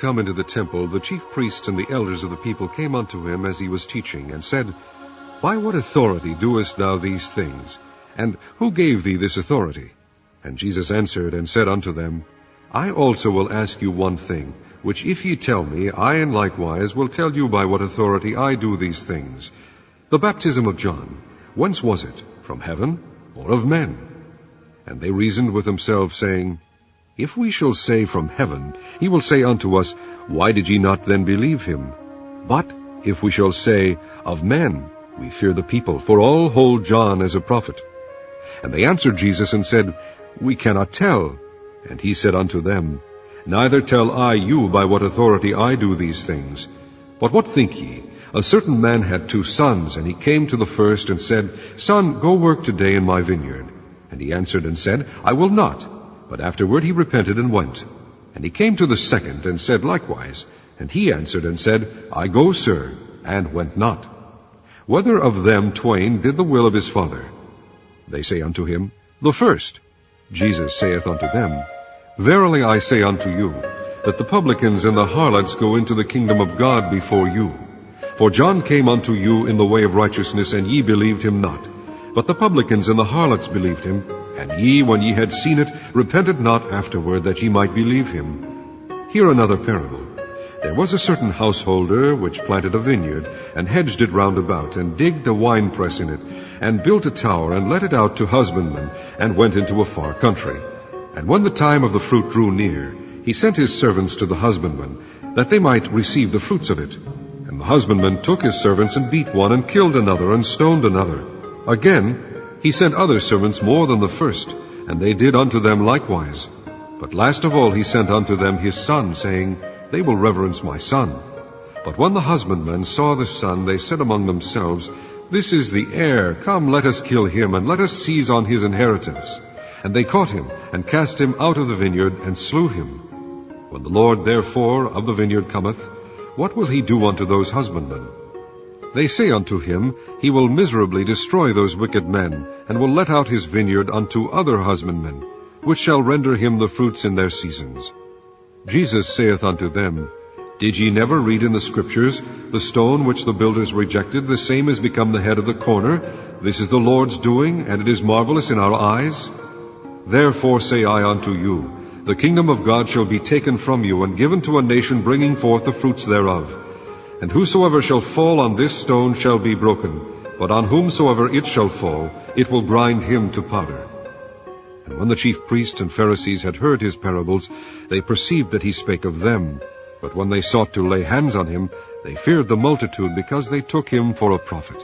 come into the temple, the chief priests and the elders of the people came unto him as he was teaching, and said, By what authority doest thou these things? And who gave thee this authority? And Jesus answered and said unto them, I also will ask you one thing, which if ye tell me, I in likewise will tell you by what authority I do these things. The baptism of John, whence was it? From heaven, or of men? And they reasoned with themselves, saying, If we shall say from heaven, he will say unto us, Why did ye not then believe him? But if we shall say, Of men, we fear the people, for all hold John as a prophet. And they answered Jesus and said, We cannot tell. And he said unto them, Neither tell I you by what authority I do these things. But what think ye? A certain man had 2 sons, and he came to the first and said, Son, go work today in my vineyard. And he answered and said, I will not. But afterward he repented and went. And he came to the second and said likewise. And he answered and said, I go, sir, and went not. Whether of them twain did the will of his father? They say unto him, The first. Jesus saith unto them, Verily I say unto you, that the publicans and the harlots go into the kingdom of God before you. For John came unto you in the way of righteousness, and ye believed him not. But the publicans and the harlots believed him. And ye, when ye had seen it, repented not afterward, that ye might believe him. Hear another parable. There was a certain householder which planted a vineyard, and hedged it round about, and digged a winepress in it, and built a tower, and let it out to husbandmen, and went into a far country. And when the time of the fruit drew near, he sent his servants to the husbandmen, that they might receive the fruits of it. And the husbandman took his servants, and beat one, and killed another, and stoned another. Again he sent other servants more than the first, and they did unto them likewise. But last of all he sent unto them his son, saying, They will reverence my son. But when the husbandmen saw the son, they said among themselves, This is the heir. Come, let us kill him, and let us seize on his inheritance. And they caught him, and cast him out of the vineyard, and slew him. When the Lord therefore of the vineyard cometh, what will he do unto those husbandmen? They say unto him, He will miserably destroy those wicked men, and will let out his vineyard unto other husbandmen, which shall render him the fruits in their seasons. Jesus saith unto them, Did ye never read in the Scriptures, The stone which the builders rejected, the same is become the head of the corner? This is the Lord's doing, and it is marvelous in our eyes. Therefore say I unto you, the kingdom of God shall be taken from you, and given to a nation bringing forth the fruits thereof. And whosoever shall fall on this stone shall be broken, but on whomsoever it shall fall, it will grind him to powder. And when the chief priests and Pharisees had heard his parables, they perceived that he spake of them. But when they sought to lay hands on him, they feared the multitude, because they took him for a prophet.